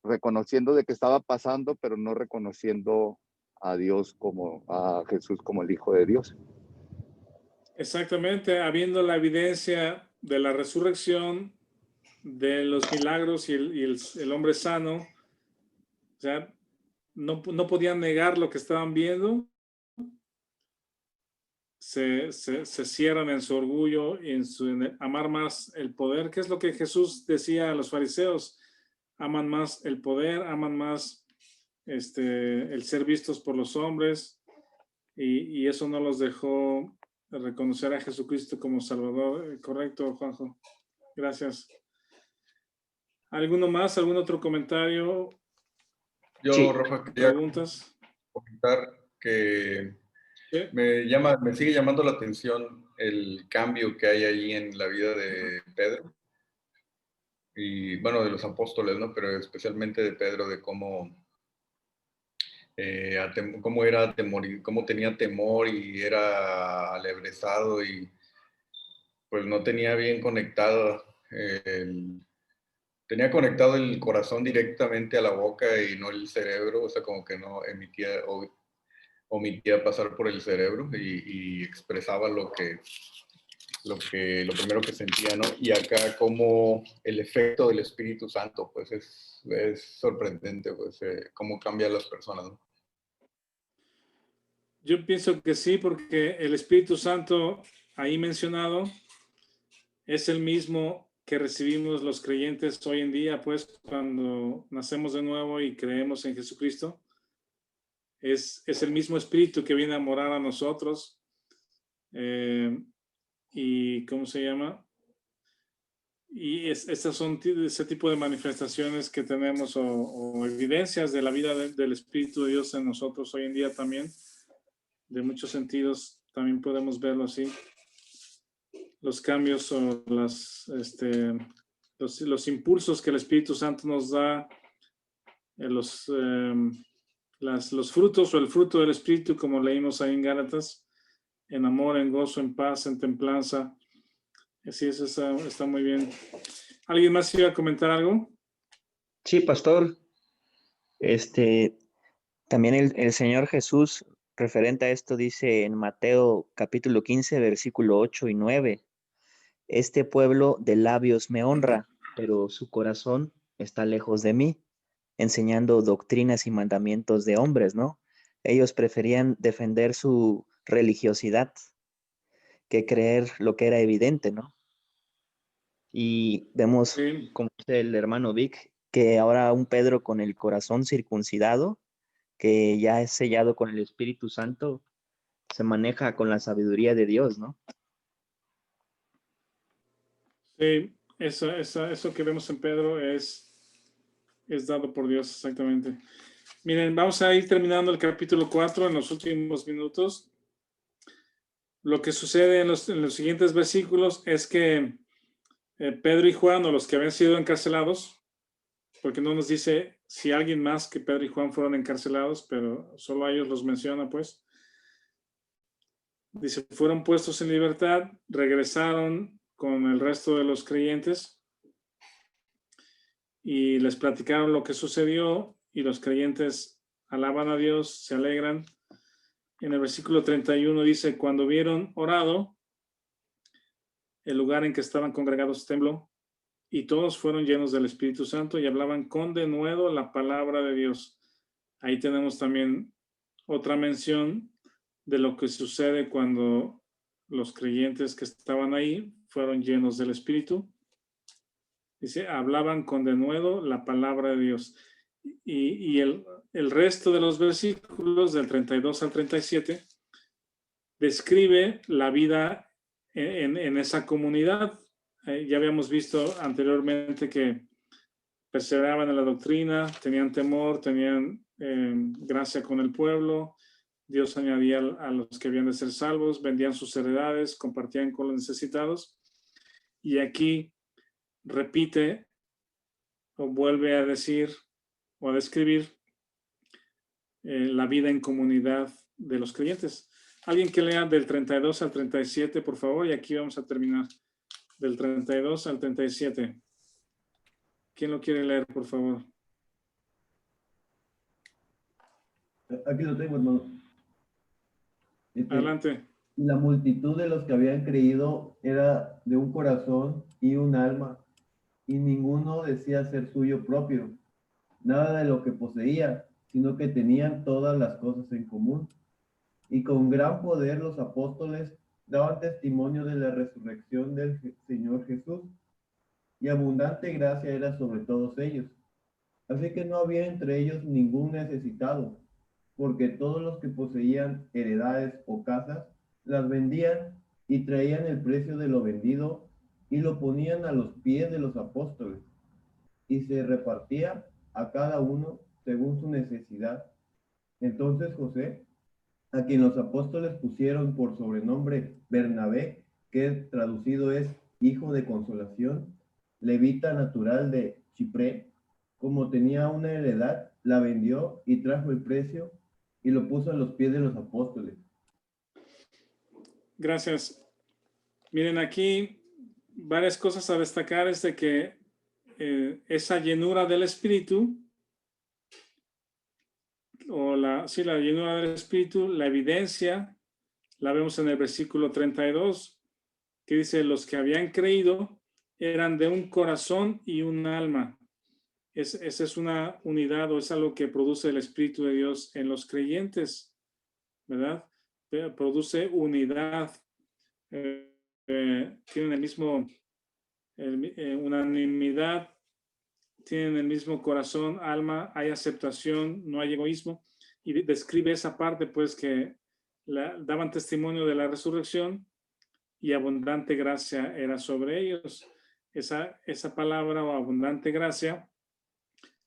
reconociendo de que estaba pasando, pero no reconociendo a Dios a Jesús como el Hijo de Dios. Exactamente, habiendo la evidencia de la resurrección, de los milagros y el hombre sano, o sea, no podían negar lo que estaban viendo. Se cierran en su orgullo y en amar más el poder. ¿Qué es lo que Jesús decía a los fariseos? Aman más el poder, aman más el ser vistos por los hombres, y eso no los dejó reconocer a Jesucristo como Salvador. Correcto, Juanjo. Gracias. ¿Alguno más? ¿Algún otro comentario? Yo, Sí. Rafa, quería ¿Preguntas? comentar que ¿Sí? me sigue llamando la atención el cambio que hay ahí en la vida de Pedro y, bueno, de los apóstoles, ¿no? Pero especialmente de Pedro, de cómo cómo tenía temor y era alebrezado, y pues no tenía bien conectado tenía conectado el corazón directamente a la boca y no el cerebro, o sea, como que no omitía pasar por el cerebro y expresaba lo primero que sentía, ¿no? Y acá como el efecto del Espíritu Santo, pues es sorprendente, pues cómo cambia a las personas, ¿no? Yo pienso que sí, porque el Espíritu Santo ahí mencionado es el mismo que recibimos los creyentes hoy en día, pues cuando nacemos de nuevo y creemos en Jesucristo, es el mismo Espíritu que viene a morar a nosotros. Y ¿cómo se llama? Y estas son ese tipo de manifestaciones que tenemos o evidencias de la vida del Espíritu de Dios en nosotros hoy en día también. De muchos sentidos también podemos verlo así. Los cambios o los impulsos que el Espíritu Santo nos da, los frutos o el fruto del Espíritu, como leímos ahí en Gálatas, en amor, en gozo, en paz, en templanza. Así es, está muy bien. ¿Alguien más iba a comentar algo? Sí, pastor. También el Señor Jesús, referente a esto, dice en Mateo capítulo 15, versículo 8 y 9, este pueblo de labios me honra, pero su corazón está lejos de mí, enseñando doctrinas y mandamientos de hombres, ¿no? Ellos preferían defender su religiosidad que creer lo que era evidente, ¿no? Y vemos, Sí. como dice el hermano Vic, que ahora un Pedro con el corazón circuncidado, que ya es sellado con el Espíritu Santo, se maneja con la sabiduría de Dios, ¿no? Sí, eso que vemos en Pedro es dado por Dios, exactamente. Miren, vamos a ir terminando el capítulo 4 en los últimos minutos. Lo que sucede en los siguientes versículos es que Pedro y Juan, o los que habían sido encarcelados, porque no nos dice si alguien más que Pedro y Juan fueron encarcelados, pero solo a ellos los menciona, pues. Dice, fueron puestos en libertad, regresaron con el resto de los creyentes y les platicaron lo que sucedió y los creyentes alaban a Dios, se alegran. En el versículo 31 dice, cuando vieron orado, el lugar en que estaban congregados tembló y todos fueron llenos del Espíritu Santo y hablaban con denuedo la palabra de Dios. Ahí tenemos también otra mención de lo que sucede cuando los creyentes que estaban ahí fueron llenos del Espíritu. Dice, hablaban con denuedo la palabra de Dios. Y el resto de los versículos, del 32 al 37, describe la vida en esa comunidad. Ya habíamos visto anteriormente que perseveraban en la doctrina, tenían temor, tenían gracia con el pueblo. Dios añadía a los que habían de ser salvos, vendían sus heredades, compartían con los necesitados. Y aquí repite o vuelve a decir o a describir la vida en comunidad de los creyentes. Alguien que lea del 32 al 37, por favor, y aquí vamos a terminar. Del 32 al 37. ¿Quién lo quiere leer, por favor? Aquí lo tengo, hermano. Adelante. La multitud de los que habían creído era de un corazón y un alma, y ninguno decía ser suyo propio, nada de lo que poseía, sino que tenían todas las cosas en común. Y con gran poder los apóstoles daban testimonio de la resurrección del Señor Jesús, y abundante gracia era sobre todos ellos. Así que no había entre ellos ningún necesitado, porque todos los que poseían heredades o casas las vendían y traían el precio de lo vendido y lo ponían a los pies de los apóstoles, y se repartía a cada uno según su necesidad. Entonces José, a quien los apóstoles pusieron por sobrenombre Bernabé, que traducido es hijo de consolación, levita natural de Chipre, como tenía una heredad, la vendió y trajo el precio y lo puso a los pies de los apóstoles. Gracias. Miren, aquí varias cosas a destacar es de que esa llenura del Espíritu, o la llenura del Espíritu, la evidencia, la vemos en el versículo 32, que dice, los que habían creído eran de un corazón y un alma. Esa es una unidad o es algo que produce el Espíritu de Dios en los creyentes, ¿verdad? Produce unidad. Tienen el mismo unanimidad, tienen el mismo corazón, alma, hay aceptación, no hay egoísmo. Y describe esa parte, pues, que daban testimonio de la resurrección y abundante gracia era sobre ellos. Esa palabra o abundante gracia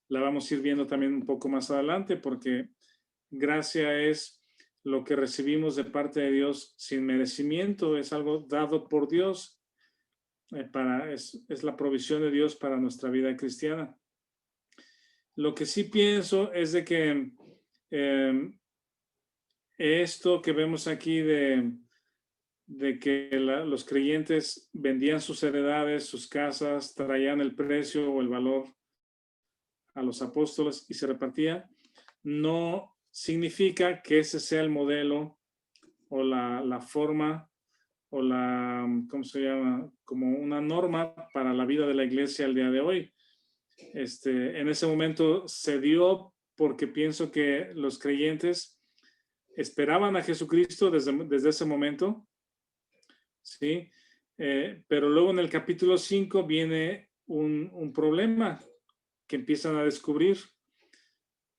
la vamos a ir viendo también un poco más adelante, porque gracia es lo que recibimos de parte de Dios sin merecimiento, es algo dado por Dios, es la provisión de Dios para nuestra vida cristiana. Lo que sí pienso es de que esto que vemos aquí de que los creyentes vendían sus heredades, sus casas, traían el precio o el valor a los apóstoles y se repartía, no significa que ese sea el modelo o la forma o ¿cómo se llama? Como una norma para la vida de la iglesia el día de hoy. En ese momento se dio porque pienso que los creyentes esperaban a Jesucristo desde ese momento, ¿sí? Pero luego en el capítulo 5 viene un problema que empiezan a descubrir.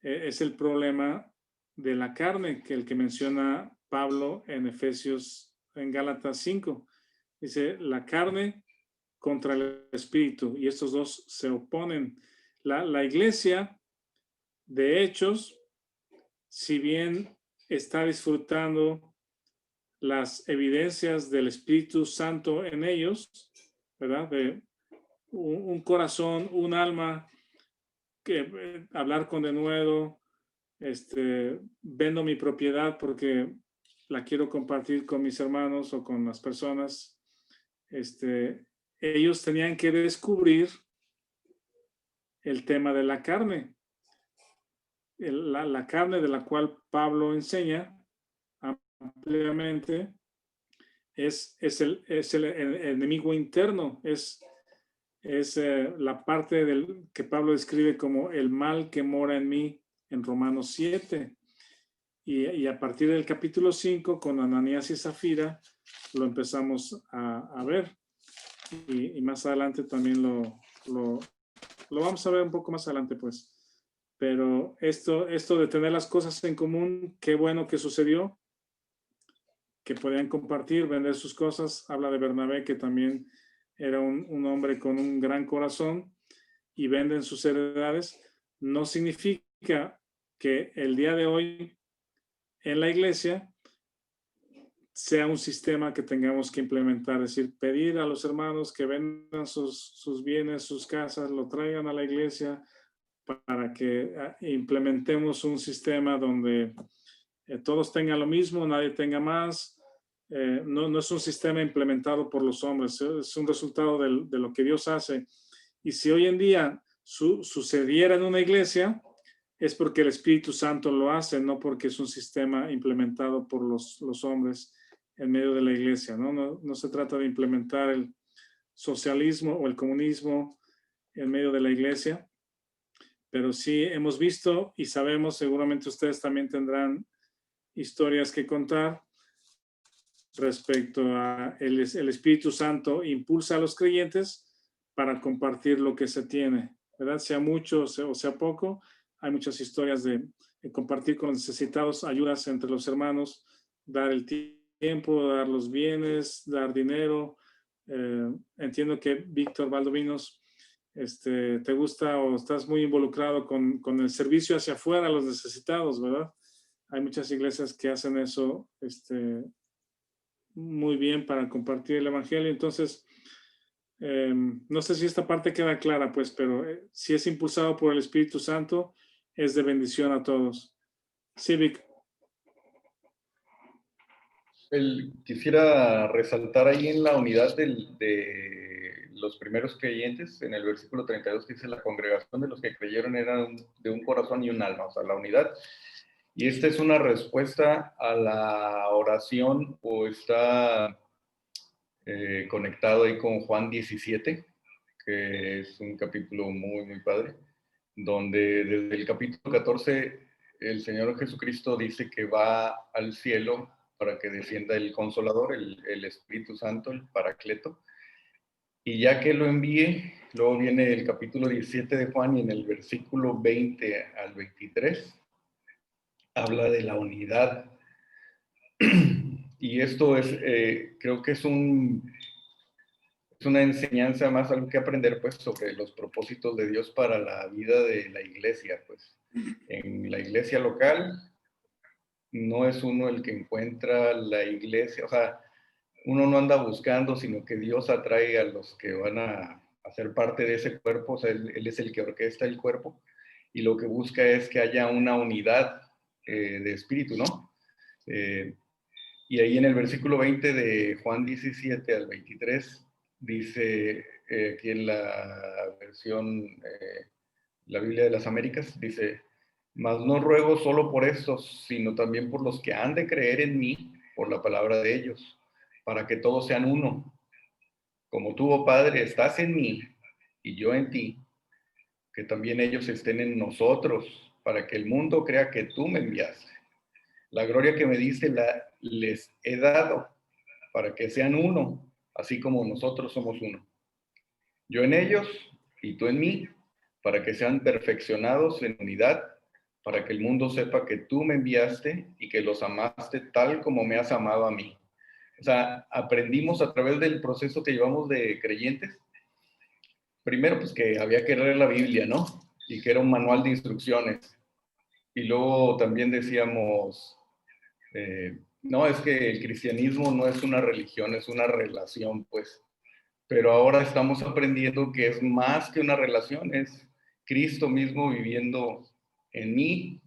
Es el problema de la carne, que el que menciona Pablo en Gálatas 5. Dice, la carne contra el espíritu, y estos dos se oponen. La iglesia, de Hechos, si bien está disfrutando las evidencias del Espíritu Santo en ellos, ¿verdad? De un corazón, un alma, que hablar con denuedo, vendo mi propiedad porque la quiero compartir con mis hermanos o con las personas. Ellos tenían que descubrir el tema de la carne. La carne de la cual Pablo enseña ampliamente es el enemigo interno, es la parte que Pablo describe como el mal que mora en mí en Romanos 7. Y a partir del capítulo 5, con Ananías y Zafira, lo empezamos a ver. Y más adelante también lo vamos a ver un poco más adelante, pues. Pero esto de tener las cosas en común, qué bueno que sucedió, que podían compartir, vender sus cosas. Habla de Bernabé, que también era un hombre con un gran corazón, y venden sus heredades. No significa que el día de hoy en la iglesia sea un sistema que tengamos que implementar, es decir, pedir a los hermanos que vendan sus bienes, sus casas, lo traigan a la iglesia para que implementemos un sistema donde todos tengan lo mismo, nadie tenga más. No es un sistema implementado por los hombres, es un resultado de lo que Dios hace. Y si hoy en día sucediera en una iglesia, es porque el Espíritu Santo lo hace, no porque es un sistema implementado por los hombres en medio de la iglesia, ¿no? No se trata de implementar el socialismo o el comunismo en medio de la iglesia, pero sí hemos visto y sabemos, seguramente ustedes también tendrán historias que contar respecto a el Espíritu Santo impulsa a los creyentes para compartir lo que se tiene, ¿verdad? Sea mucho o sea poco, hay muchas historias de compartir con los necesitados, ayudas entre los hermanos, dar el tiempo, dar los bienes, dar dinero. Entiendo que Víctor Valdovinos, te gusta o estás muy involucrado con el servicio hacia afuera a los necesitados, ¿verdad? Hay muchas iglesias que hacen eso muy bien para compartir el evangelio. Entonces, no sé si esta parte queda clara, pues, pero si es impulsado por el Espíritu Santo, es de bendición a todos. Sí, Vic. Quisiera resaltar ahí en la unidad de los primeros creyentes, en el versículo 32, que dice: la congregación de los que creyeron era de un corazón y un alma, o sea, la unidad. Y esta es una respuesta a la oración, o está conectado ahí con Juan 17, que es un capítulo muy, muy padre, donde desde el capítulo 14 el Señor Jesucristo dice que va al cielo para que descienda el Consolador, el Espíritu Santo, el Paracleto, Y ya que lo envíe, luego viene el capítulo 17 de Juan y en el versículo 20 al 23 habla de la unidad. Y esto es, creo que es una enseñanza más, algo que aprender pues sobre los propósitos de Dios para la vida de la iglesia. Pues en la iglesia local no es uno el que encuentra la iglesia, o sea, uno no anda buscando, sino que Dios atrae a los que van a ser parte de ese cuerpo, o sea, él es el que orquesta el cuerpo, y lo que busca es que haya una unidad de espíritu, ¿no? Y ahí en el versículo 20 de Juan 17 al 23, dice, aquí en la versión, la Biblia de las Américas, dice, mas no ruego solo por estos, sino también por los que han de creer en mí, por la palabra de ellos, para que todos sean uno. Como tú, oh Padre, estás en mí y yo en ti, que también ellos estén en nosotros, para que el mundo crea que tú me enviaste. La gloria que me diste les he dado, para que sean uno, así como nosotros somos uno. Yo en ellos y tú en mí, para que sean perfeccionados en unidad, para que el mundo sepa que tú me enviaste y que los amaste tal como me has amado a mí. O sea, aprendimos a través del proceso que llevamos de creyentes, primero pues que había que leer la Biblia, ¿no? Y que era un manual de instrucciones. Y luego también decíamos, no, es que el cristianismo no es una religión, es una relación, pues. Pero ahora estamos aprendiendo que es más que una relación, es Cristo mismo viviendo en mí,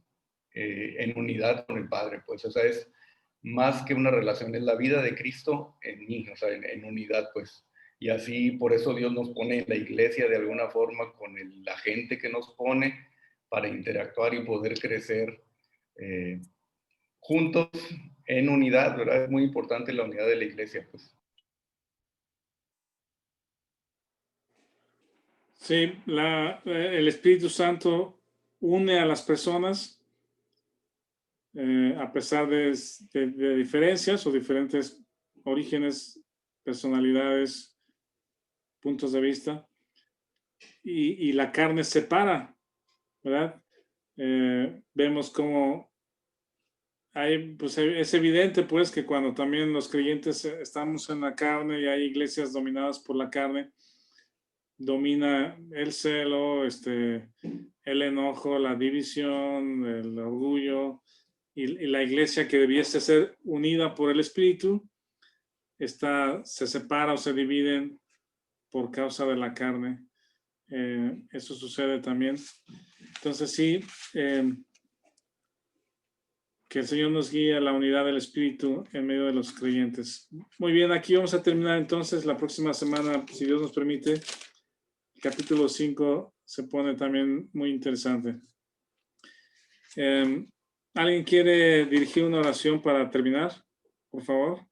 en unidad con el Padre, pues, o sea, es más que una relación, es la vida de Cristo en mí, o sea, en unidad, pues. Y así, por eso Dios nos pone en la iglesia de alguna forma con la gente que nos pone para interactuar y poder crecer juntos en unidad, ¿verdad? Es muy importante la unidad de la iglesia, pues. Sí, el Espíritu Santo une a las personas a pesar de diferencias o diferentes orígenes, personalidades, puntos de vista, y la carne separa, ¿verdad? Vemos cómo pues es evidente pues que cuando también los creyentes estamos en la carne y hay iglesias dominadas por la carne, domina el celo, el enojo, la división, el orgullo, y la iglesia que debiese ser unida por el Espíritu se separa o se dividen por causa de la carne. Eso sucede también. Entonces sí, que el Señor nos guíe a la unidad del Espíritu en medio de los creyentes. Muy bien, aquí vamos a terminar entonces la próxima semana, si Dios nos permite. El capítulo 5 se pone también muy interesante. ¿Alguien quiere dirigir una oración para terminar? Por favor.